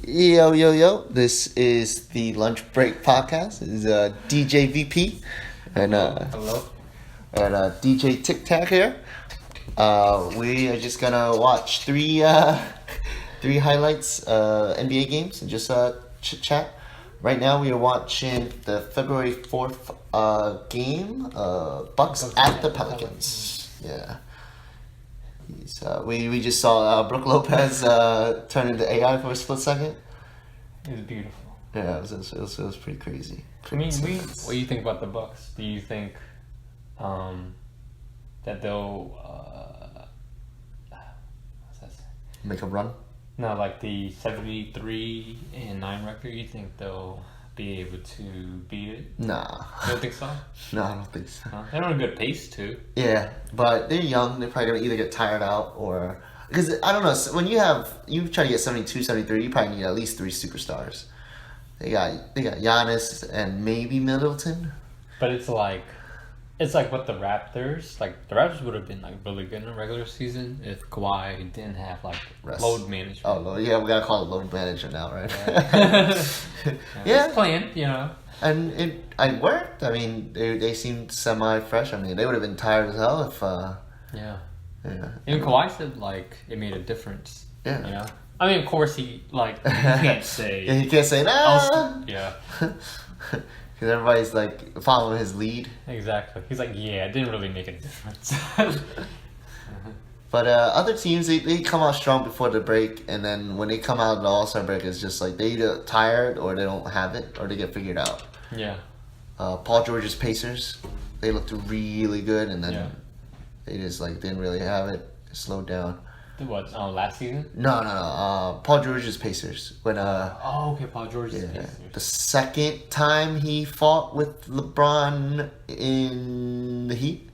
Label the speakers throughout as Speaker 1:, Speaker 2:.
Speaker 1: Yo, yo, yo. This is the Lunch Break Podcast. This is DJ VP and
Speaker 2: Hello.
Speaker 1: DJ Tic Tac here. We are just gonna watch three highlights NBA games and just chit chat. Right now we are watching the February 4th game, Bucks at the Pelicans. Yeah. We just saw Brooke Lopez turn into AI for a split second.
Speaker 2: It was beautiful.
Speaker 1: Yeah, it was pretty crazy.
Speaker 2: What do you think about the Bucks? Do you think that they'll what's that say?
Speaker 1: Make a run?
Speaker 2: No, like the 73-9 record. You think they'll be able to beat it?
Speaker 1: Nah.
Speaker 2: You don't think so?
Speaker 1: No, I don't think so.
Speaker 2: No? They're on a good pace too.
Speaker 1: Yeah, but they're young. They're probably gonna either get tired out or because I don't know. When you try to get 72, 73, you probably need at least three superstars. They got Giannis and maybe Middleton.
Speaker 2: But it's like what the Raptors would have been like really good in the regular season if Kawhi didn't have like
Speaker 1: Rest.
Speaker 2: load management.
Speaker 1: Oh yeah, we gotta call it load management now, right?
Speaker 2: Yeah. It's planned, you know.
Speaker 1: And it worked. I mean, they seemed semi-fresh. I mean, they would have been tired as hell if.
Speaker 2: Yeah.
Speaker 1: Yeah.
Speaker 2: Even Kawhi said like it made a difference.
Speaker 1: Yeah.
Speaker 2: You know. I mean, of course he can't say.
Speaker 1: Yeah, he can't say that.
Speaker 2: Yeah.
Speaker 1: Because everybody's like following his lead.
Speaker 2: Exactly. He's like, yeah, it didn't really make a difference.
Speaker 1: But other teams, they come out strong before the break, and then when they come out of the All-Star break, it's just like they either tired or they don't have it or they get figured out.
Speaker 2: Yeah.
Speaker 1: Paul George's Pacers, they looked really good, and then
Speaker 2: Yeah.
Speaker 1: they just like didn't really have it. They slowed down.
Speaker 2: What? Last season?
Speaker 1: No. Paul George's Pacers when
Speaker 2: okay, Paul George's
Speaker 1: yeah,
Speaker 2: Pacers.
Speaker 1: the second time he fought with LeBron in the Heat.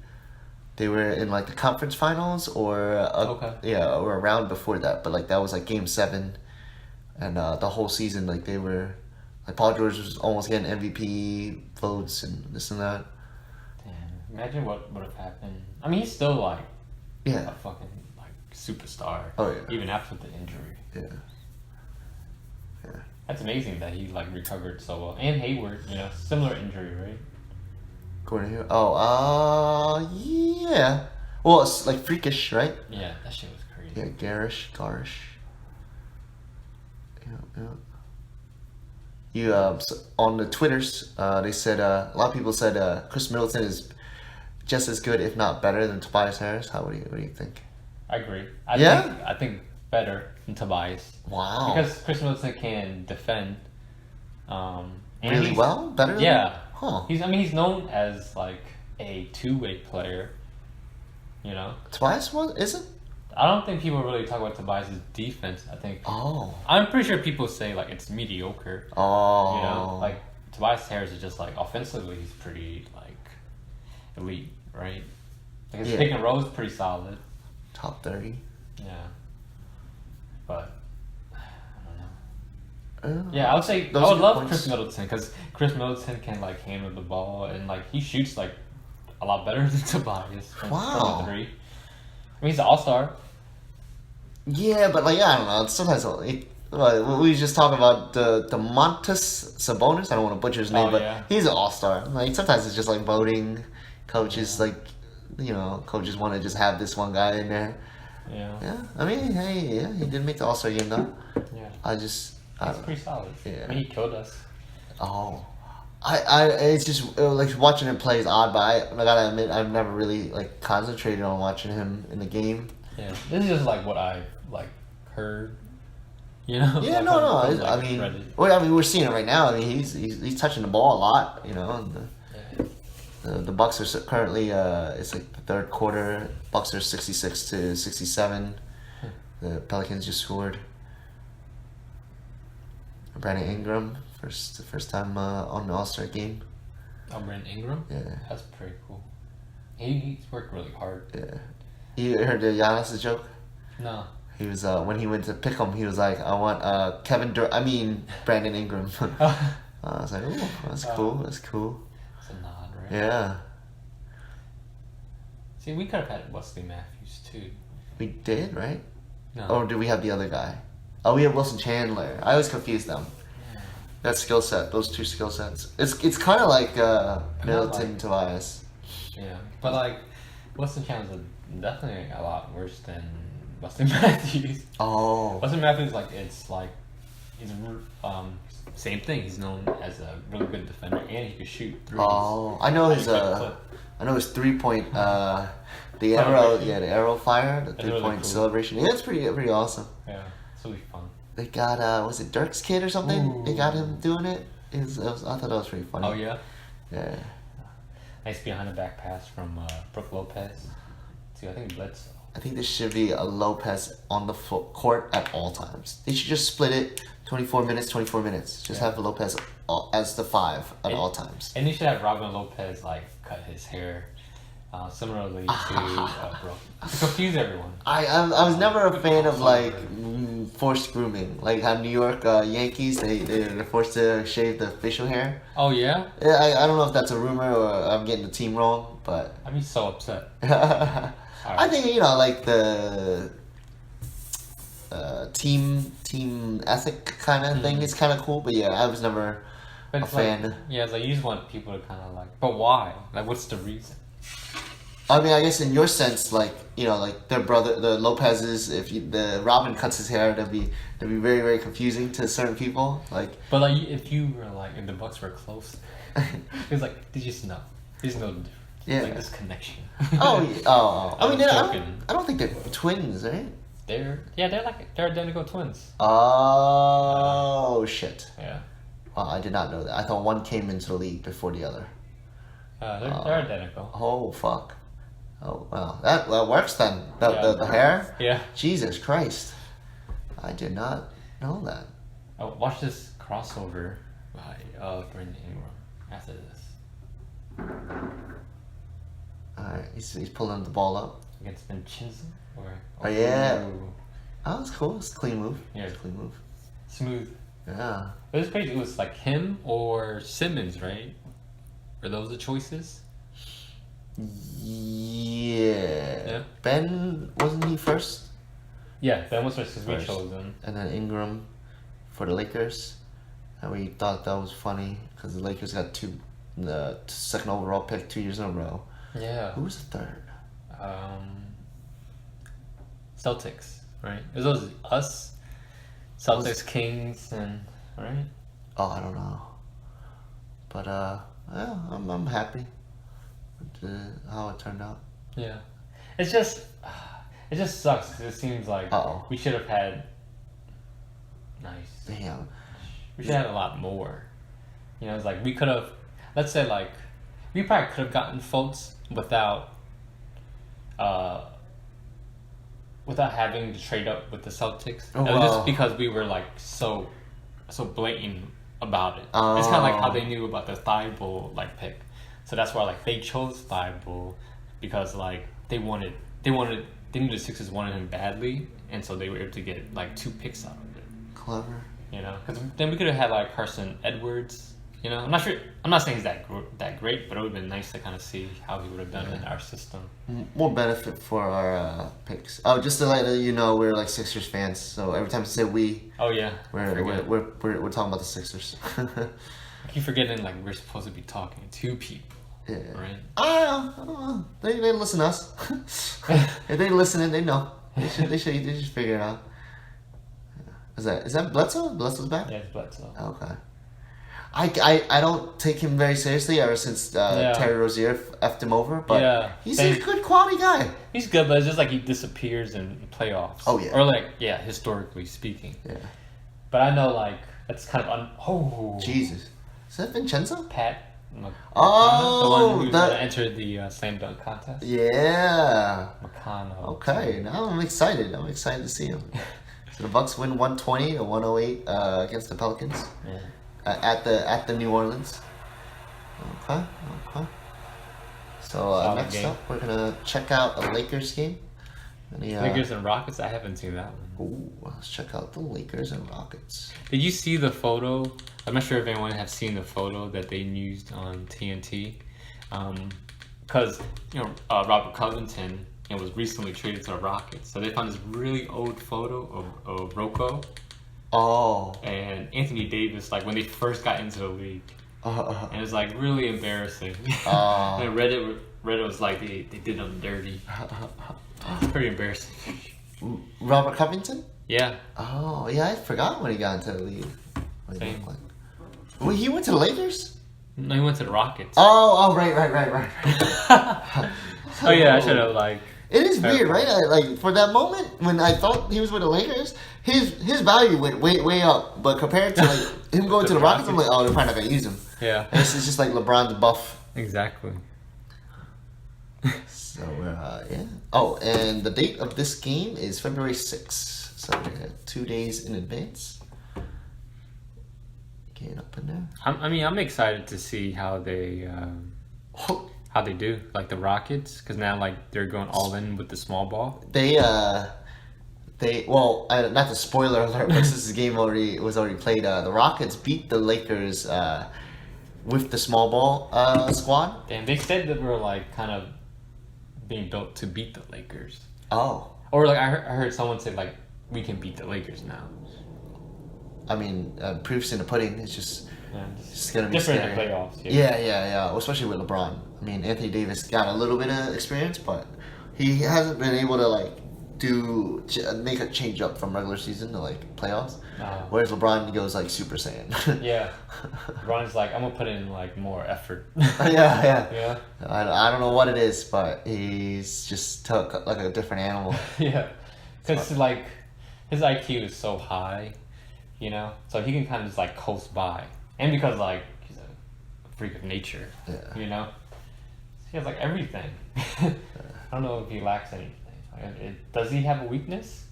Speaker 1: They were in like the conference finals or or a round before that, but like that was like game 7, and the whole season like they were like Paul George was almost getting MVP votes and this and that.
Speaker 2: Damn, imagine what would have happened. I mean, he's still like
Speaker 1: Yeah.
Speaker 2: a fucking like superstar.
Speaker 1: Oh yeah.
Speaker 2: Even after the injury.
Speaker 1: Yeah.
Speaker 2: That's amazing that he like recovered so well. And Hayward, you know, similar injury, right?
Speaker 1: Gordon Hill. Oh, yeah. Well, it's like freakish, right?
Speaker 2: Yeah, that shit was crazy.
Speaker 1: Yeah, garish. Yeah. You on the Twitters, they said a lot of people said Chris Middleton is just as good, if not better, than Tobias Harris. What do you think?
Speaker 2: I agree. I think better than Tobias.
Speaker 1: Wow.
Speaker 2: Because Chris Middleton can defend. And
Speaker 1: Really well? Better than
Speaker 2: Yeah.
Speaker 1: Huh.
Speaker 2: He's known as like a two-way player. You know?
Speaker 1: Tobias isn't?
Speaker 2: I don't think people really talk about Tobias' defense. I think I'm pretty sure people say like it's mediocre.
Speaker 1: Oh.
Speaker 2: You know, like Tobias Harris is just like offensively he's pretty like elite, right? Like his pick and roll is pretty solid.
Speaker 1: Top 30.
Speaker 2: Yeah. But I don't know.
Speaker 1: Oh.
Speaker 2: Yeah, I would say
Speaker 1: Those
Speaker 2: I
Speaker 1: are
Speaker 2: would
Speaker 1: good
Speaker 2: love
Speaker 1: points.
Speaker 2: Chris Middleton because Chris Middleton can like handle the ball and like he shoots like a lot better than Tobias from
Speaker 1: Wow.
Speaker 2: the 3. I mean, he's an all-star.
Speaker 1: Yeah, but like I don't know. Sometimes we just talk about the Montes Sabonis. I don't want to butcher his name, but
Speaker 2: yeah.
Speaker 1: he's an all-star. Like sometimes it's just like voting. Coaches coaches want to just have this one guy in there.
Speaker 2: Yeah.
Speaker 1: Yeah, I mean, hey, yeah, he did make the All-Star game though.
Speaker 2: Yeah.
Speaker 1: That's
Speaker 2: Pretty solid.
Speaker 1: Yeah.
Speaker 2: I mean, he killed us.
Speaker 1: Oh, it's just like watching him play is odd, but I gotta admit I've never really like concentrated on watching him in the game.
Speaker 2: Yeah. This is just like what I like heard. You know?
Speaker 1: Yeah,
Speaker 2: Like,
Speaker 1: no.
Speaker 2: from, like, Reddit.
Speaker 1: We're seeing it right now. I mean, he's touching the ball a lot. You know, and the Bucks are currently it's like the third quarter. Bucks are 66-67. The Pelicans just scored. Brandon Ingram first time on the All-Star game.
Speaker 2: Oh, Brandon Ingram?
Speaker 1: Yeah.
Speaker 2: That's pretty cool. He's worked really hard.
Speaker 1: Yeah. You heard the Giannis joke?
Speaker 2: No.
Speaker 1: He was when he went to pick him, he was like, "I want Brandon Ingram." I was like, "Oh, that's cool. That's cool."
Speaker 2: It's a nod, right?
Speaker 1: Yeah.
Speaker 2: See, we could have had Wesley Matthews too.
Speaker 1: We did, right?
Speaker 2: No.
Speaker 1: Or did we have the other guy? Oh, we have Wilson Chandler. I always confuse them. That skill set, those two skill sets. It's kind of like Middleton Tobias.
Speaker 2: Yeah, but like Wilson Chandler's definitely a lot worse than Wesley Matthews.
Speaker 1: Oh.
Speaker 2: Wesley Matthews, like he's same thing. He's known as a really good defender, and he can shoot threes.
Speaker 1: Oh, I know his 3-point the arrow fire, the 3-point
Speaker 2: really cool.
Speaker 1: celebration. Yeah, it's pretty awesome.
Speaker 2: Yeah, it's really fun.
Speaker 1: They got was it Dirk's kid or something?
Speaker 2: Ooh.
Speaker 1: They got him doing it. I thought that was pretty funny.
Speaker 2: Oh yeah.
Speaker 1: Yeah.
Speaker 2: Nice behind the back pass from Brook Lopez to I think Bledsoe.
Speaker 1: I think there should be a Lopez on the court at all times. They should just split it 24 minutes, 24 minutes. Just have Lopez as the 5 at all times.
Speaker 2: And you should have Robin Lopez like cut his hair similarly to Brook to confuse everyone.
Speaker 1: I was never a fan of like forced grooming, like how New York Yankees they're forced to shave the facial hair.
Speaker 2: Oh yeah.
Speaker 1: I don't know if that's a rumor or I'm getting the team wrong, but
Speaker 2: I'd be so upset.
Speaker 1: I think like the team ethic kind of thing is kind of cool, but yeah, I was never a fan.
Speaker 2: Yeah, it's like you just want people to kind of like, but why? Like, what's the reason?
Speaker 1: I mean, I guess in your sense, like like their brother, the Lopez's, the Robin cuts his hair, that'd be very very confusing to certain people. Like,
Speaker 2: but like if you were like if the Bucks were close, it was like they just know, there's no difference.
Speaker 1: Yeah.
Speaker 2: Like this connection.
Speaker 1: Oh. I mean, I don't think they're twins, right?
Speaker 2: They're identical twins.
Speaker 1: Oh shit!
Speaker 2: Yeah.
Speaker 1: Wow, I did not know that. I thought one came into the league before the other.
Speaker 2: They're identical.
Speaker 1: Oh fuck! Oh well, that works then. The hair.
Speaker 2: Yeah.
Speaker 1: Jesus Christ! I did not know that.
Speaker 2: Oh, watch this crossover by Brandon Ingram after this.
Speaker 1: Alright, he's pulling the ball up.
Speaker 2: Against Vincenzo or
Speaker 1: Oh yeah.
Speaker 2: Ooh.
Speaker 1: Oh, it's cool. It's a clean move.
Speaker 2: Yeah.
Speaker 1: It's a clean move.
Speaker 2: Smooth.
Speaker 1: Yeah.
Speaker 2: It was crazy. It was like him or Simmons, right? Were those the choices?
Speaker 1: Yeah. Ben, wasn't he first?
Speaker 2: Yeah, Ben was first because we chose him.
Speaker 1: And then Ingram for the Lakers. And we thought that was funny because the Lakers got the second overall pick 2 years in a row.
Speaker 2: Yeah.
Speaker 1: Who was the third?
Speaker 2: Celtics, right? It was us, Celtics, Kings, and right.
Speaker 1: Oh, I don't know. But yeah, I'm happy with how it turned out.
Speaker 2: Yeah, it just sucks because it seems like we should have had
Speaker 1: Damn.
Speaker 2: We should have had a lot more. You know, it's like we could have. Let's say like we probably could have gotten Fultz without having to trade up with the Celtics.
Speaker 1: Oh, wow.
Speaker 2: Just because we were like so blatant about it. It's kind of like how they knew about the Thibault like pick. So that's why like they chose Thibault because like they knew the Sixers wanted him badly, and so they were able to get like 2 picks out of it.
Speaker 1: Clever.
Speaker 2: You know, because then we could have had like Carson Edwards. You know, I'm not saying he's that great, but it would have been nice to kind of see how he would have done in our system.
Speaker 1: More benefit for our picks. Oh, just to let you know, we're like Sixers fans, so every time you say we,
Speaker 2: oh yeah,
Speaker 1: we're talking about the Sixers.
Speaker 2: I keep forgetting like we're supposed to be talking to people.
Speaker 1: Yeah.
Speaker 2: Right.
Speaker 1: I don't know. They listen to us. If they listening, they know. They should figure it out. Is that Bledsoe? Bledsoe's back?
Speaker 2: Yeah, it's Bledsoe.
Speaker 1: Okay. I don't take him very seriously ever since Terry Rozier effed him over, but he's a good quality guy.
Speaker 2: He's good, but it's just like he disappears in playoffs.
Speaker 1: Oh yeah.
Speaker 2: Or like historically speaking.
Speaker 1: Yeah.
Speaker 2: But I know like that's kind of
Speaker 1: Jesus. Is that Vincenzo?
Speaker 2: Pat. The one who entered the slam dunk contest.
Speaker 1: Yeah.
Speaker 2: McConnell.
Speaker 1: Okay, now I'm excited. I'm excited to see him. So the Bucks win 120 to 108 against the Pelicans.
Speaker 2: Yeah.
Speaker 1: At the New Orleans. Okay. So next up, we're gonna check out a Lakers game.
Speaker 2: Lakers and Rockets. I haven't seen that one.
Speaker 1: Ooh, let's check out the Lakers and Rockets.
Speaker 2: Did you see the photo? I'm not sure if anyone has seen the photo that they used on TNT, because Robert Covington was recently traded to the Rockets, so they found this really old photo of Rocco
Speaker 1: Oh.
Speaker 2: and Anthony Davis, like when they first got into the league, and it's like really embarrassing. And Reddit was like they did them dirty. It's pretty embarrassing.
Speaker 1: Robert Covington?
Speaker 2: Yeah.
Speaker 1: Oh, yeah, I forgot when he got into the league.
Speaker 2: Same.
Speaker 1: Well, he went to the Lakers?
Speaker 2: No, he went to the Rockets.
Speaker 1: Oh, right.
Speaker 2: Oh yeah, I should have like.
Speaker 1: It is weird, right? Like for that moment when I thought he was with the Lakers, his value went way up. But compared to like him going to the Rockets, I'm like, oh, they're probably not gonna use him.
Speaker 2: Yeah.
Speaker 1: And this is just like LeBron's buff.
Speaker 2: Exactly.
Speaker 1: So yeah. Oh, and the date of this game is February 6th. So 2 days in advance. Get up in there.
Speaker 2: I'm excited to see how they do, like the Rockets, because now like they're going all in with the small ball.
Speaker 1: They not the spoiler alert, but since this game was already played, the Rockets beat the Lakers with the small ball squad.
Speaker 2: And they said that we're like kind of being built to beat the Lakers.
Speaker 1: Oh.
Speaker 2: Or like I heard someone say like we can beat the Lakers now.
Speaker 1: I mean, proof's in the pudding. It's just gonna be
Speaker 2: different
Speaker 1: scary.
Speaker 2: in the playoffs.
Speaker 1: Yeah. Well, especially with LeBron. I mean, Anthony Davis got a little bit of experience, but he hasn't been able to like make a change up from regular season to like playoffs. Whereas LeBron goes like Super Saiyan.
Speaker 2: Yeah. LeBron's like, I'm gonna put in like more effort.
Speaker 1: Yeah. I don't know what it is, but he's just took like a different animal.
Speaker 2: Yeah. Because like his IQ is so high, you know, so he can kind of just like coast by, and because like he's a freak of nature, you know, he has like everything. I don't know if he lacks anything. Does he have a weakness?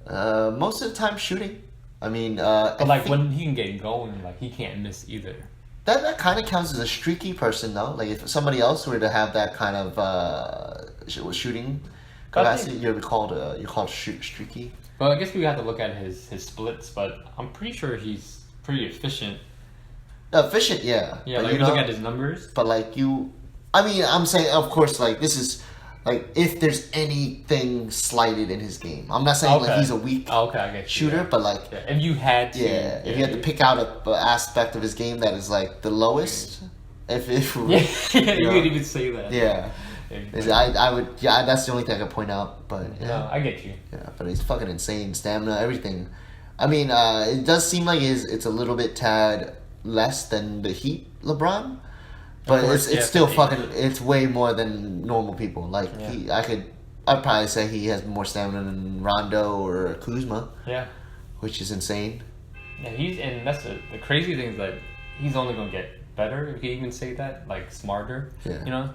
Speaker 1: Most of the time shooting. I mean,
Speaker 2: but like when he can get going, like he can't miss either.
Speaker 1: That kind of counts as a streaky person, though. Like if somebody else were to have that kind of shooting capacity, you're called streaky.
Speaker 2: Well, I guess we have to look at his splits, but I'm pretty sure he's pretty efficient.
Speaker 1: Efficient, yeah.
Speaker 2: Yeah,
Speaker 1: but
Speaker 2: like you look at his numbers.
Speaker 1: But like I'm saying, of course, like this is. Like, if there's anything slighted in his game. I'm not saying like he's a weak
Speaker 2: I get you,
Speaker 1: shooter, but like...
Speaker 2: Yeah. If you had to...
Speaker 1: if you had to pick out a aspect of his game that is like the lowest, if
Speaker 2: you could even say that.
Speaker 1: Yeah. I would... Yeah, that's the only thing I could point out, but... Yeah.
Speaker 2: No, I get you.
Speaker 1: Yeah, but he's fucking insane. Stamina, everything. I mean, it does seem like it's a little bit tad less than the Heat LeBron. But it's still fucking. It's way more than normal people. Like I'd probably say he has more stamina than Rondo or Kuzma.
Speaker 2: Yeah.
Speaker 1: Which is insane.
Speaker 2: Yeah, and that's the crazy thing is that he's only gonna get better. If you can even say that, like smarter.
Speaker 1: Yeah.
Speaker 2: You know.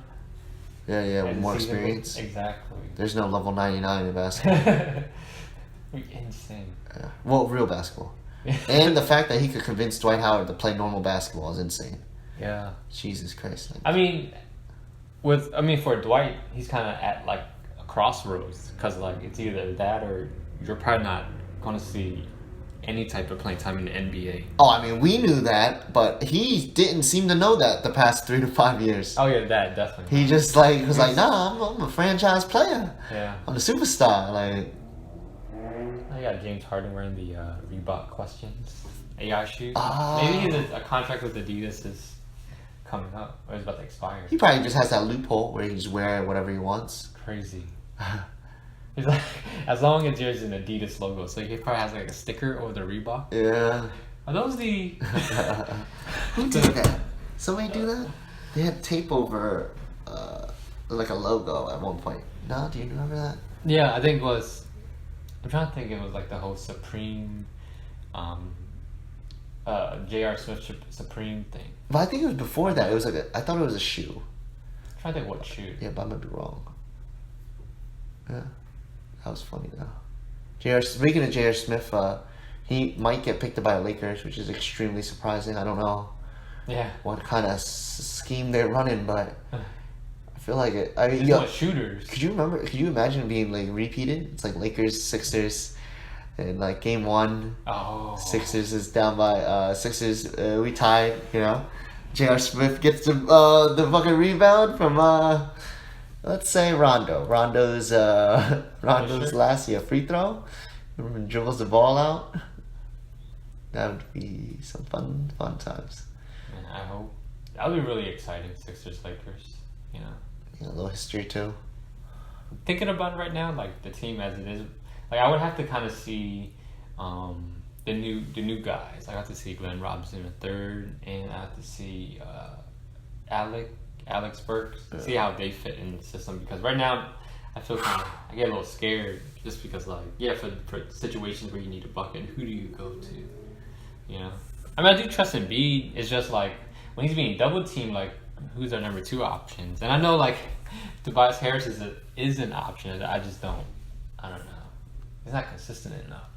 Speaker 1: Yeah, with more experience.
Speaker 2: Exactly.
Speaker 1: There's no level 99 in basketball.
Speaker 2: Insane.
Speaker 1: Yeah. Well, real basketball. And the fact that he could convince Dwight Howard to play normal basketball is insane.
Speaker 2: Yeah.
Speaker 1: Jesus Christ.
Speaker 2: I mean, for Dwight, he's kind of at like a crossroads because like it's either that or you're probably not going to see any type of playing time in the NBA.
Speaker 1: Oh, I mean, we knew that, but he didn't seem to know that the past 3 to 5 years.
Speaker 2: Oh yeah, that definitely.
Speaker 1: He just like was like, nah, I'm a franchise player.
Speaker 2: Yeah.
Speaker 1: I'm a superstar. Like.
Speaker 2: I got James Harden wearing the Reebok Questions AI shoes.
Speaker 1: Oh.
Speaker 2: Maybe a contract with Adidas is coming up, or it's about to expire.
Speaker 1: He probably just has that loophole where he can just wear whatever he wants.
Speaker 2: Crazy. He's like, as long as there's an Adidas logo, so he probably has like a sticker over the Reebok.
Speaker 1: Yeah.
Speaker 2: Are those the?
Speaker 1: Who did that? Somebody do that? They had tape over, like a logo at one point. No, do you remember that?
Speaker 2: Yeah, I think it was. I'm trying to think. It was like the whole Supreme, J.R. Smith Supreme thing.
Speaker 1: But I think it was before that. It was like I thought it was a shoe.
Speaker 2: I'm trying to think what shoe.
Speaker 1: Yeah, but I might be wrong. Yeah, that was funny though. Speaking of J.R. Smith, he might get picked up by the Lakers, which is extremely surprising. I don't know.
Speaker 2: Yeah.
Speaker 1: What kind of scheme they're running, but I feel like it. I mean,
Speaker 2: shooters.
Speaker 1: Could you imagine being like repeated? It's like Lakers, Sixers. And like game 1, Sixers is down by Sixers. We tied, you know. J.R. Smith gets the fucking rebound from let's say Rondo. Rondo's last free throw. Dribbles the ball out. That would be some fun times.
Speaker 2: And I hope that would be really exciting. Sixers Lakers, you know.
Speaker 1: Yeah, a little history too.
Speaker 2: Thinking about it right now, like the team as it is, like I would have to kind of see the new guys. I have to see Glenn Robinson III, and I have to see Alex Burks, see how they fit in the system. Because right now, I feel I get a little scared just because for situations where you need a bucket, who do you go to? You know, I mean I do trust Embiid. It's just like when he's being double teamed, like who's our number 2 options? And I know like Tobias Harris is an option. I just don't know. He's not consistent enough.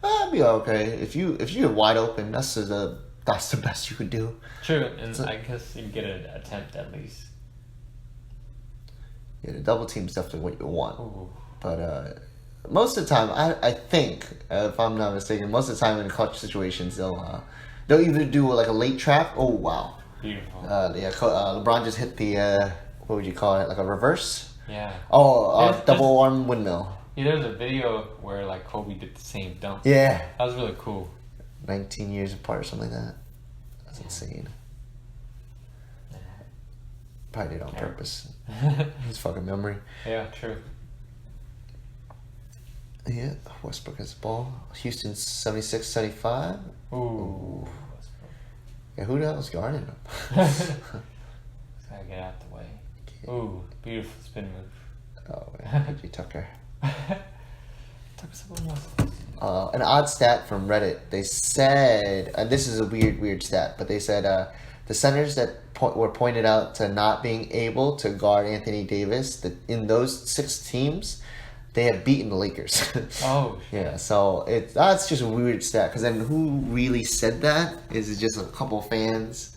Speaker 1: I'd be okay if you're wide open. That's the best you could do.
Speaker 2: True, and I guess you get an attempt at least.
Speaker 1: Yeah, the double team's definitely what you want.
Speaker 2: Ooh.
Speaker 1: But most of the time, I think if I'm not mistaken, most of the time in clutch situations they'll either do like a late trap. Oh wow.
Speaker 2: Beautiful.
Speaker 1: LeBron just hit the what would you call it? Like a reverse?
Speaker 2: Yeah.
Speaker 1: Oh, double arm windmill.
Speaker 2: Yeah, there was a video where like Kobe did the same dunk.
Speaker 1: Yeah.
Speaker 2: That was really cool.
Speaker 1: 19 years apart or something like that. That's insane.
Speaker 2: Yeah.
Speaker 1: Probably did it on purpose. His fucking memory.
Speaker 2: Yeah, true.
Speaker 1: Yeah, Westbrook has the ball. Houston 76-75.
Speaker 2: Ooh.
Speaker 1: Yeah, who the hell is guarding him?
Speaker 2: Just gotta get out the way. Ooh, beautiful spin move.
Speaker 1: Oh, yeah, PJ Tucker.
Speaker 2: Tucker's someone else.
Speaker 1: An odd stat from Reddit. They said, and this is a weird stat, but they said the centers that were pointed out to not being able to guard Anthony Davis, that in those 6 teams, they have beaten the Lakers.
Speaker 2: Oh, shit.
Speaker 1: Yeah, so that's just a weird stat. Because then who really said that? Is it just a couple fans?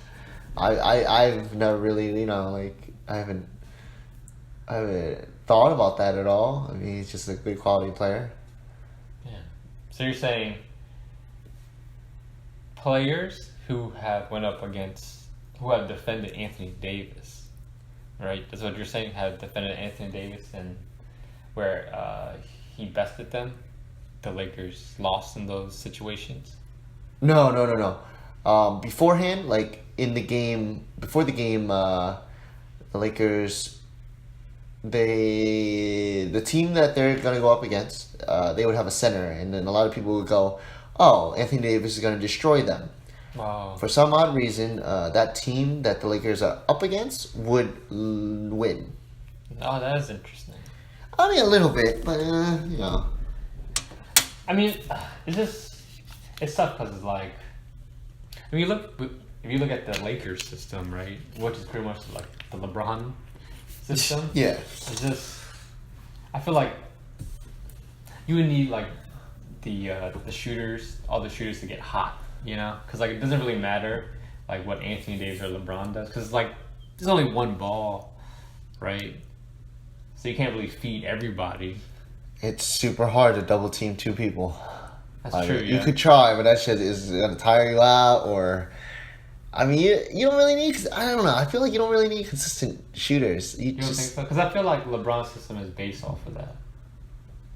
Speaker 1: I've never really, I haven't thought about that at all. I mean, he's just a good quality player.
Speaker 2: Yeah. So you're saying players who have defended Anthony Davis, right? That's what you're saying. Have defended Anthony Davis and where he bested them, the Lakers lost in those situations?
Speaker 1: No. Beforehand, like before the game, the Lakers, the team that they're gonna go up against, they would have a center, and then a lot of people would go, "Oh, Anthony Davis is gonna destroy them."
Speaker 2: Wow.
Speaker 1: For some odd reason, that team that the Lakers are up against would win.
Speaker 2: Oh, that is interesting.
Speaker 1: I mean, a little bit, but
Speaker 2: I mean, it's tough because it's like, if you look at the Lakers system, right, which is pretty much like the LeBron system.
Speaker 1: Yeah.
Speaker 2: It's just, I feel like you would need like the shooters, all the shooters to get hot, because like it doesn't really matter like what Anthony Davis or LeBron does, because like there's only one ball, right? So you can't really feed everybody.
Speaker 1: It's super hard to double team 2 people.
Speaker 2: That's true.
Speaker 1: You could try, but that shit is gonna tire you out. Or, I mean, you don't really need. I don't know. I feel like you don't really need consistent shooters.
Speaker 2: You don't think so? Because I feel like LeBron's system is based off of that.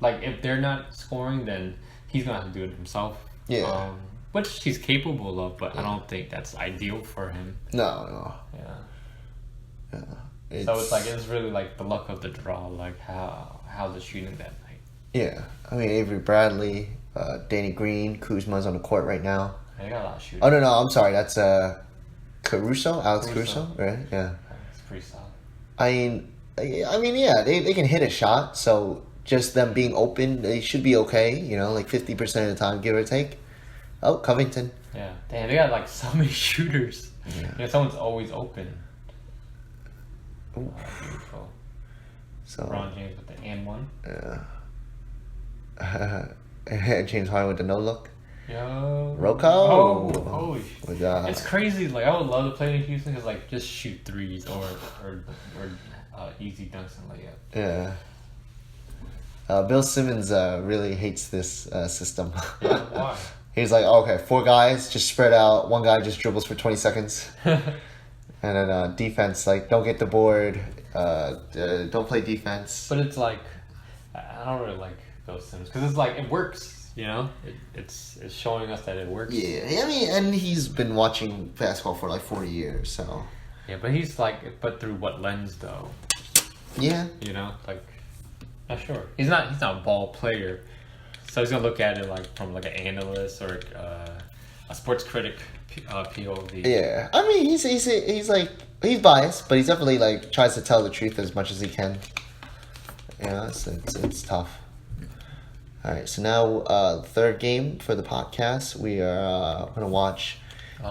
Speaker 2: Like if they're not scoring, then he's gonna have to do it himself.
Speaker 1: Yeah.
Speaker 2: Which he's capable of, but I don't think that's ideal for him.
Speaker 1: No.
Speaker 2: Yeah. So it's really like the luck of the draw, like how the shooting that night.
Speaker 1: Yeah, I mean Avery Bradley, Danny Green, Kuzma's on the court right now.
Speaker 2: They got a lot of shooting.
Speaker 1: Oh no, I'm sorry, that's Alex Caruso, right? Yeah.
Speaker 2: It's pretty solid.
Speaker 1: I mean, yeah, they can hit a shot, so just them being open, they should be okay. Like 50% of the time, give or take. Oh, Covington.
Speaker 2: Yeah, damn, they got like so many shooters. Yeah. Someone's always open.
Speaker 1: Ooh.
Speaker 2: Beautiful.
Speaker 1: So
Speaker 2: LeBron James with the and one.
Speaker 1: Yeah. James Harden with the no look.
Speaker 2: Yo.
Speaker 1: Rocco.
Speaker 2: Oh, holy shit.
Speaker 1: With,
Speaker 2: it's crazy. Like I would love to play in Houston because like just shoot threes or easy dunks and layup.
Speaker 1: Yeah. Bill Simmons really hates this system.
Speaker 2: Yeah, why?
Speaker 1: He's like, okay, 4 guys just spread out. 1 guy just dribbles for 20 seconds. And then defense, like, don't get the board. Don't play defense.
Speaker 2: But it's like, I don't really like Bill Simmons because it's like it works You know, it's showing us that it works.
Speaker 1: Yeah, I mean, and he's been watching basketball for like 40 years, so.
Speaker 2: Yeah, but he's like, but through what lens though?
Speaker 1: Yeah.
Speaker 2: You know, like, not sure. He's not a ball player, so he's gonna look at it like from like an analyst or a sports critic POV.
Speaker 1: Yeah, I mean, he's like he's biased, but he's definitely like tries to tell the truth as much as he can. Yeah, it's tough. All right, so now third game for the podcast, we are gonna watch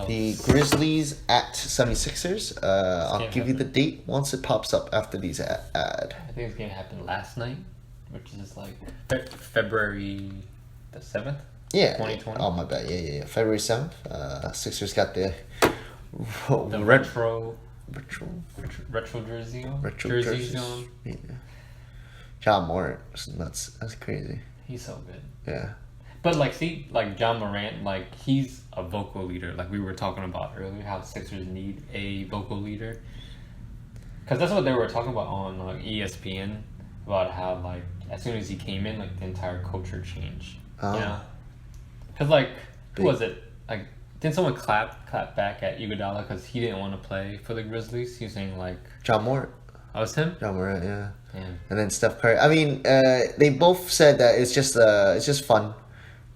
Speaker 1: the Grizzlies at 76ers. I'll give you the date once it pops up after these ad.
Speaker 2: I think this game happened last night, which is like February the 7th.
Speaker 1: Yeah.
Speaker 2: 2020.
Speaker 1: Oh my bad. Yeah. February 7th. Sixers got the
Speaker 2: retro jerseys on.
Speaker 1: Yeah. John Morant, that's crazy.
Speaker 2: He's so good.
Speaker 1: Yeah.
Speaker 2: But like, see, like John Morant, like he's a vocal leader. Like we were talking about earlier, how the Sixers need a vocal leader. Because that's what they were talking about on ESPN, about how like as soon as he came in, like the entire culture changed.
Speaker 1: Oh.
Speaker 2: You know? Because like, who was it? Like, didn't someone clap back at Iguodala because he didn't want to play for the Grizzlies? He was saying like
Speaker 1: John Morant.
Speaker 2: Oh, it's him?
Speaker 1: John Morant, yeah.
Speaker 2: Yeah.
Speaker 1: And then Steph Curry. I mean, they both said that it's just fun.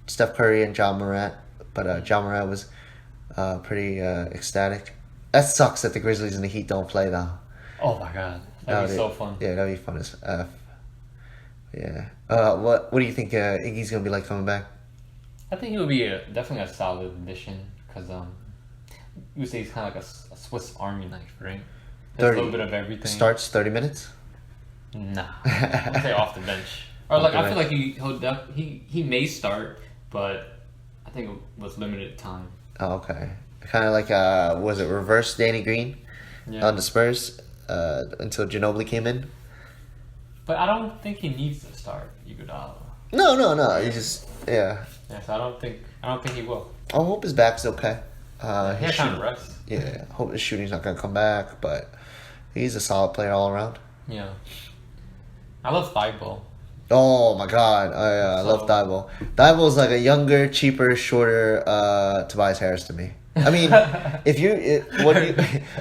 Speaker 1: Steph Curry and John Morant, but John Morant was pretty ecstatic. That sucks that the Grizzlies and the Heat don't play though.
Speaker 2: Oh my god, that'd be so fun.
Speaker 1: Yeah, that'd be fun as F. Yeah. What do you think Iggy's gonna be like coming back?
Speaker 2: I think he would be definitely a solid addition because you would say he's kind of like a Swiss Army knife, right? There's a little bit of everything.
Speaker 1: Starts 30 minutes.
Speaker 2: Nah, I'd say off the bench. Or like I feel like he may start, but I think it was limited time.
Speaker 1: Oh, okay. Kind of like was it reverse Danny Green on the Spurs until Ginobili came in?
Speaker 2: But I don't think he needs to start Iguodala.
Speaker 1: No. He just
Speaker 2: Yeah, so I don't think he will.
Speaker 1: I hope his back's okay.
Speaker 2: He has time to rest.
Speaker 1: Yeah, I hope his shooting's not gonna come back, but he's a solid player all around.
Speaker 2: Yeah. I love Thibault.
Speaker 1: Oh my god, I love Thibault. Thibault's like a younger, cheaper, shorter Tobias Harris to me. I mean,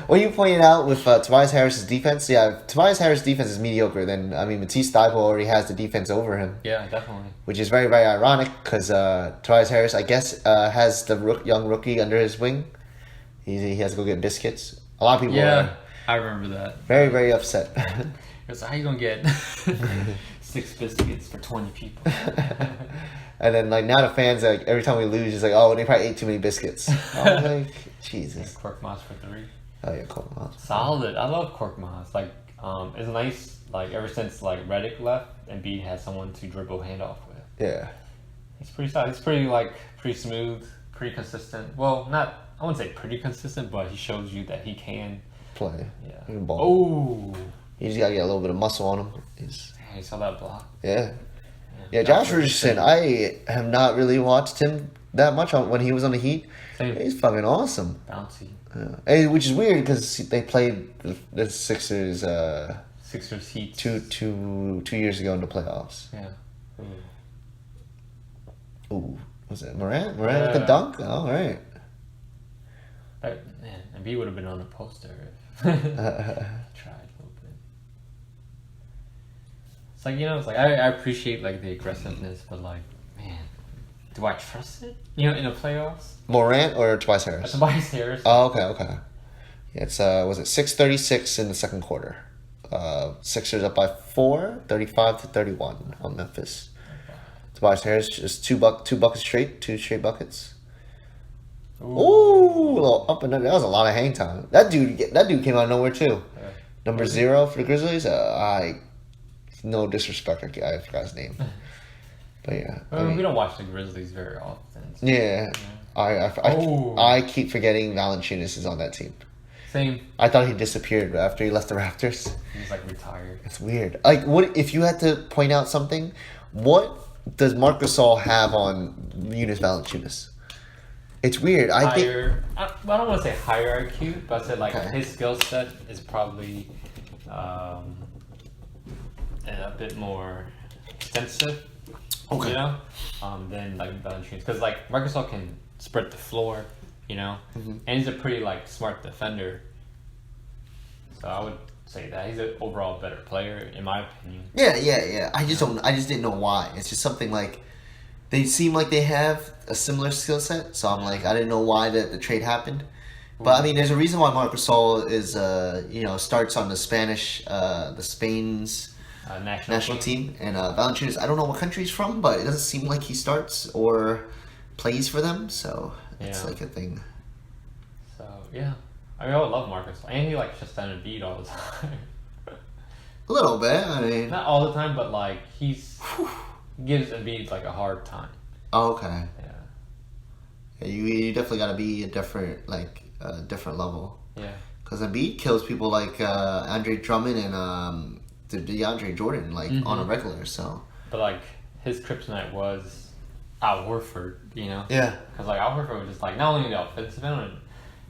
Speaker 1: what you pointed out with Tobias Harris's defense, yeah, if Tobias Harris' defense is mediocre, then I mean Matisse Thybulle already has the defense over him.
Speaker 2: Yeah, definitely.
Speaker 1: Which is very, very ironic because Tobias Harris, I guess, has the young rookie under his wing. He has to go get biscuits. A lot of people are
Speaker 2: I remember that.
Speaker 1: very, very upset.
Speaker 2: Because how you gonna get 6 biscuits for 20 people?
Speaker 1: And then like now the fans like every time we lose, it's like, oh, they probably ate too many biscuits. I'm like, Jesus.
Speaker 2: Korkmaz for 3.
Speaker 1: Oh yeah, Korkmaz.
Speaker 2: Solid. I love Korkmaz. Like, it's nice. Like ever since like Redick left, and Embiid has someone to dribble handoff with.
Speaker 1: Yeah.
Speaker 2: He's pretty solid. He's pretty smooth, pretty consistent. Well, I wouldn't say pretty consistent, but he shows you that he can
Speaker 1: play.
Speaker 2: Yeah.
Speaker 1: He can ball.
Speaker 2: Oh.
Speaker 1: You just gotta get a little bit of muscle on him.
Speaker 2: Yeah, you saw that block.
Speaker 1: Yeah. Yeah, Josh Richardson, I have not really watched him that much when he was on the Heat.
Speaker 2: Same.
Speaker 1: He's fucking awesome.
Speaker 2: Bouncy.
Speaker 1: Yeah. Which is weird because they played the Sixers
Speaker 2: Sixers Heat
Speaker 1: 2 years ago in the playoffs.
Speaker 2: Yeah.
Speaker 1: Ooh. Was it Morant? Morant with the dunk? All right.
Speaker 2: But, man, Embiid would have been on the poster if he tried a little bit. It's like, it's like I appreciate like the aggressiveness, but like, man, do I trust it? In the playoffs?
Speaker 1: Morant or Tobias Harris?
Speaker 2: Tobias Harris.
Speaker 1: Oh, okay. Yeah, it's was it 6:36 in the second quarter? Sixers up by 4, 35-31 on Memphis. Tobias Harris just two buckets straight, 2 straight buckets. Ooh, a little up and down. That was a lot of hang time. That dude came out of nowhere too. Yeah. Number 0 for the Grizzlies. No disrespect, I forgot his name. But yeah,
Speaker 2: we don't watch the Grizzlies very often. So
Speaker 1: yeah. I keep forgetting Valanciunas is on that team.
Speaker 2: Same.
Speaker 1: I thought he disappeared after he left the Raptors.
Speaker 2: He's like retired.
Speaker 1: It's weird. Like, what if you had to point out something? What does Marc Gasol have on Eunice Valanciunas? It's weird. I
Speaker 2: don't want to say higher IQ, but I said like his skill set is probably a bit more extensive.
Speaker 1: Okay.
Speaker 2: You know, than like Valanciunas, because like Marcus Gasol can spread the floor, you know, and he's a pretty like smart defender. So I would say that he's an overall better player in my opinion.
Speaker 1: Yeah. I just didn't know why. It's just something like they seem like they have a similar skill set. So I'm like, I didn't know why the trade happened. But I mean, there's a reason why Marc Gasol is starts on the Spain's national team, and Valanciunas, I don't know what country he's from, but it doesn't seem like he starts or plays for them. So it's like a thing.
Speaker 2: So yeah. I mean, I would love Marcus, and he like just on Embiid all the time.
Speaker 1: A little bit, I mean,
Speaker 2: not all the time, but like gives Embiid like a hard time.
Speaker 1: Oh, okay.
Speaker 2: Yeah.
Speaker 1: You definitely got to be a different level.
Speaker 2: Yeah.
Speaker 1: Because Embiid kills people like Andre Drummond and DeAndre Jordan on a regular. So.
Speaker 2: But like his kryptonite was Al Horford, you know.
Speaker 1: Yeah.
Speaker 2: Because like Al Horford was just like not only the offensive end.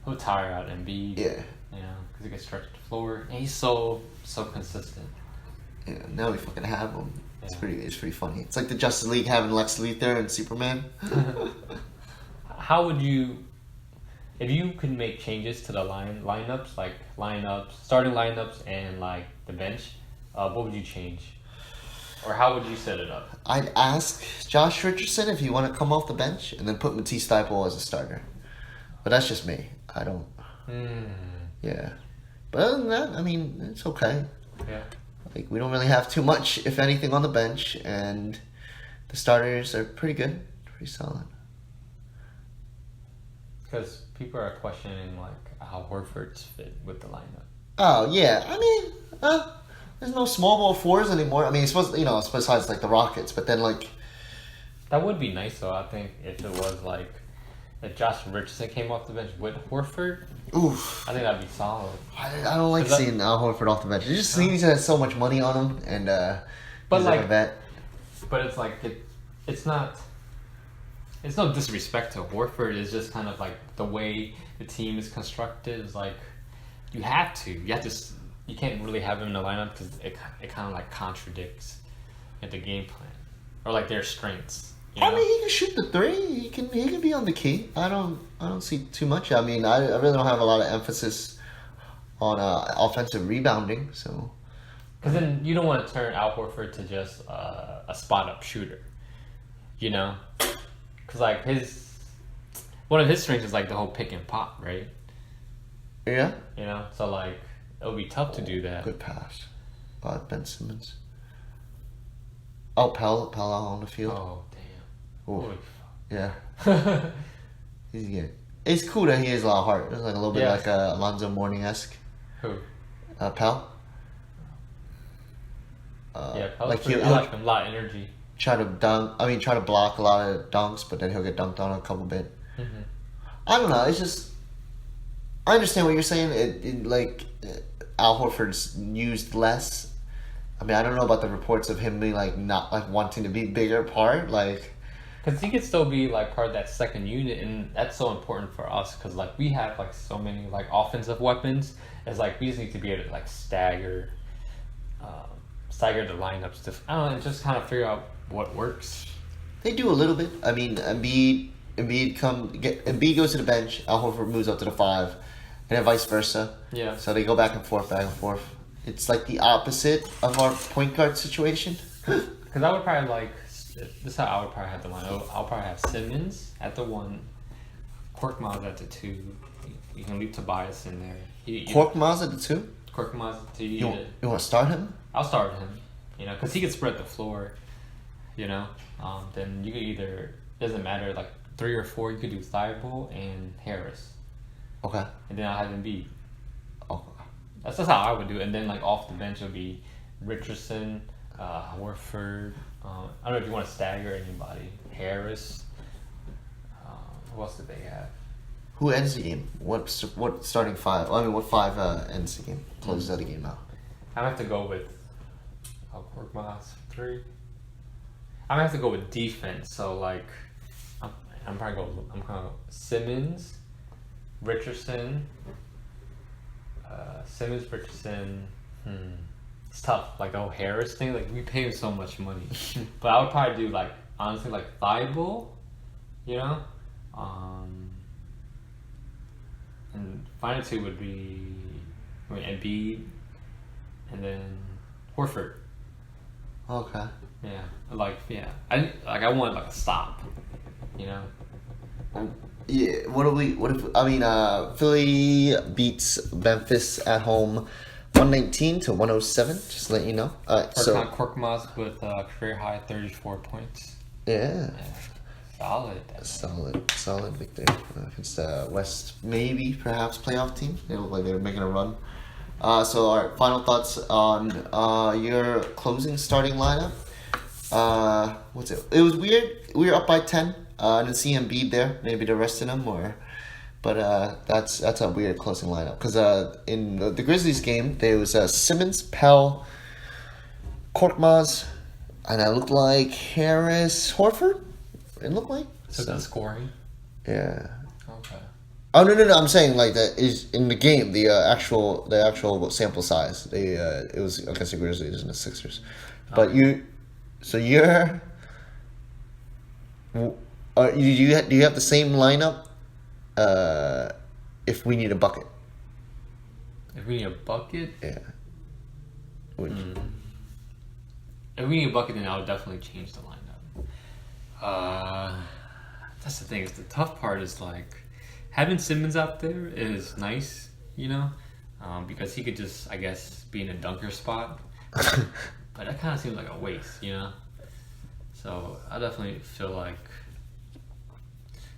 Speaker 2: He'll tire out Embiid.
Speaker 1: Yeah.
Speaker 2: You know, because he gets stretched the floor, and he's so consistent.
Speaker 1: Yeah. Now we fucking have him. It's pretty funny. It's like the Justice League having Lex Luthor and Superman.
Speaker 2: How would you, if you could make changes to the lineups, starting lineups, and like the bench, what would you change, or how would you set it up?
Speaker 1: I'd ask Josh Richardson if he want to come off the bench, and then put Matisse Thybulle as a starter. But that's just me. I don't. Yeah. But other than that, I mean, it's okay.
Speaker 2: Yeah.
Speaker 1: Like, we don't really have too much, if anything, on the bench, and the starters are pretty good, pretty solid.
Speaker 2: Because people are questioning like how Horford's fit with the lineup.
Speaker 1: Oh yeah, I mean, there's no small ball fours anymore. I mean, it's supposed, besides like the Rockets, but then like.
Speaker 2: That would be nice though. I think if it was like. If Josh Richardson came off the bench with Horford,
Speaker 1: oof,
Speaker 2: I think that'd be solid.
Speaker 1: I don't like seeing Al Horford off the bench. It just seems he has so much money on him, and
Speaker 2: but
Speaker 1: he's like a vet.
Speaker 2: But it's like it's not. It's no disrespect to Horford. It's just kind of like the way the team is constructed. Is like you have to. You can't really have him in the lineup because it kind of like contradicts the game plan or like their strengths. You know?
Speaker 1: I mean, he can shoot the three. He can be on the key. I don't see too much. I mean, I really don't have a lot of emphasis on offensive rebounding. So,
Speaker 2: because then you don't want to turn Al Horford to just a spot up shooter, you know? Because like one of his strengths is like the whole pick and pop, right?
Speaker 1: Yeah.
Speaker 2: You know, so like it'll be tough to do that.
Speaker 1: Good pass, Ben Simmons. Oh, Pell on the field.
Speaker 2: Oh damn.
Speaker 1: Ooh. Yeah. He's good. It's cool that he has a lot of heart. It's like a little bit like Alonzo Mourning-esque.
Speaker 2: Who?
Speaker 1: Pell.
Speaker 2: Pell's pretty, I like him. A lot of energy.
Speaker 1: Try to block a lot of dunks, but then he'll get dunked on a couple bit.
Speaker 2: Mm-hmm.
Speaker 1: I don't know. It's just, I understand what you're saying. Al Horford's used less. I mean, I don't know about the reports of him being like not like wanting to be bigger part, like.
Speaker 2: Because he could still be like part of that second unit, and that's so important for us. Because like we have like so many like offensive weapons. It's like we just need to be able to like stagger the lineups to just kind of figure out what works.
Speaker 1: They do a little bit. I mean, Embiid goes to the bench. Al Horford moves up to the 5, and then vice versa.
Speaker 2: Yeah.
Speaker 1: So they go back and forth. It's like the opposite of our point guard situation.
Speaker 2: Because I would probably like. This is how I would probably have the line. I'll probably have Simmons at the 1, Korkmaz at the 2. You can leave Tobias in there.
Speaker 1: Korkmaz at the 2?
Speaker 2: Korkmaz at the 2.
Speaker 1: You want to start him?
Speaker 2: I'll start him. Because he can spread the floor. Then you could either, doesn't matter, like 3 or 4, you could do Thybulle and Harris.
Speaker 1: Okay.
Speaker 2: And then I'll have Embiid.
Speaker 1: Okay.
Speaker 2: That's how I would do it. And then like off the bench would be Richardson, Horford. I don't know if you want to stagger anybody. Harris. Who else did they have?
Speaker 1: Who ends the game? What starting 5? What 5 ends the game? Closes out the game out.
Speaker 2: I'm gonna have to go with Korkmaz 3. I'm gonna have to go with defense. So like, I'm gonna go Simmons, Richardson. Richardson. It's tough, like the whole Harris thing. Like we pay him so much money, but I would probably do like honestly like Thibault, you know, and final two would be Embiid, and then Horford.
Speaker 1: Okay.
Speaker 2: Yeah, I want like a stop, you know.
Speaker 1: Yeah. What if? I mean, Philly beats Memphis at home, 119-107. Just to let you know. So
Speaker 2: Korkmaz with career high 34 points.
Speaker 1: Yeah. Solid victory against the West, maybe perhaps playoff team. They look like they're making a run. So our final thoughts on your closing starting lineup. What's it? It was weird. We were up by 10. I didn't see Embiid there. Maybe the rest of them but that's a weird closing lineup because in the Grizzlies game there was Simmons, Pell, Korkmaz, and it looked like Harris, Horford. It looked like.
Speaker 2: So that's scoring.
Speaker 1: Yeah.
Speaker 2: Okay.
Speaker 1: Oh no! I'm saying like that is in the game the actual sample size. It was against the Grizzlies and the Sixers, but do you have the same lineup? If we need a bucket.
Speaker 2: If we need a bucket.
Speaker 1: Yeah.
Speaker 2: If we need a bucket, then I would definitely change the lineup. That's the thing. Is the tough part is like having Simmons out there is nice, you know, because he could just, I guess, be in a dunker spot. But that kind of seems like a waste, you know. So I definitely feel like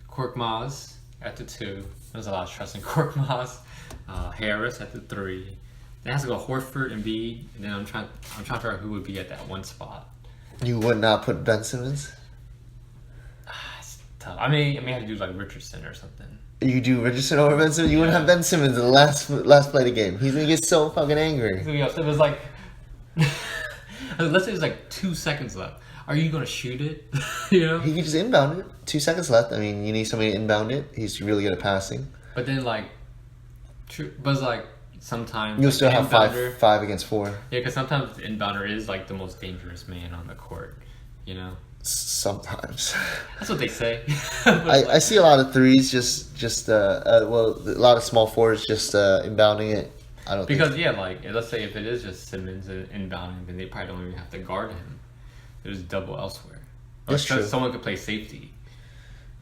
Speaker 2: Korkmaz at the 2. There's a lot of trust in Korkmaz. Harris at the 3. Then it has to go Horford and Embiid, and then I'm trying to figure out who would be at that one spot.
Speaker 1: You would not put Ben Simmons?
Speaker 2: It's tough. I may have to do like Richardson or something.
Speaker 1: You do Richardson over Ben Simmons? You wouldn't have Ben Simmons in the last play of the game. He's gonna get so fucking angry.
Speaker 2: So it was like, let's say there's like 2 seconds left. Are you gonna shoot it? You know?
Speaker 1: He could just inbound it. 2 seconds left. I mean, you need somebody to inbound it. He's really good at passing.
Speaker 2: But then but it's like sometimes
Speaker 1: you'll
Speaker 2: like,
Speaker 1: still have five against 4.
Speaker 2: Yeah, because sometimes the inbounder is like the most dangerous man on the court. You know.
Speaker 1: Sometimes.
Speaker 2: That's what they say.
Speaker 1: I see a lot of threes, a lot of small forwards just inbounding it. I don't
Speaker 2: because let's say if it is just Simmons inbounding, then they probably don't even have to guard him. There's double elsewhere.
Speaker 1: That's true.
Speaker 2: Someone could play safety.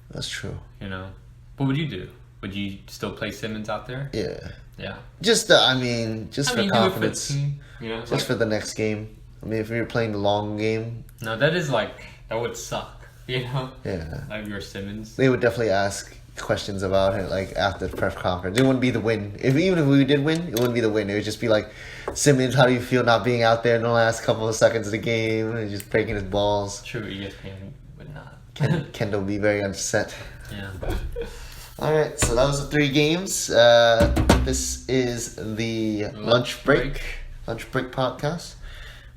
Speaker 1: That's true.
Speaker 2: You know, what would you do? Would you still play Simmons out there?
Speaker 1: Yeah.
Speaker 2: Yeah.
Speaker 1: Just for confidence.
Speaker 2: For
Speaker 1: for the next game. I mean, if you're playing the long game.
Speaker 2: No, that would suck. You know.
Speaker 1: Yeah.
Speaker 2: Like your Simmons.
Speaker 1: They would definitely ask questions about it, like after the press conference. It wouldn't be the win. Even if we did win, it wouldn't be the win. It would just be like, Simmons, how do you feel not being out there in the last couple of seconds of the game and just breaking his balls?
Speaker 2: True, ESPN would not.
Speaker 1: Kendall would be very upset.
Speaker 2: Yeah.
Speaker 1: All right, so that was the 3 games. This is the lunch break podcast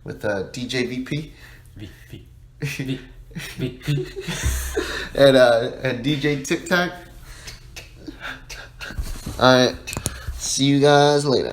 Speaker 1: with DJ VP.
Speaker 2: VP.
Speaker 1: and DJ Tic Tac. All right, see you guys later.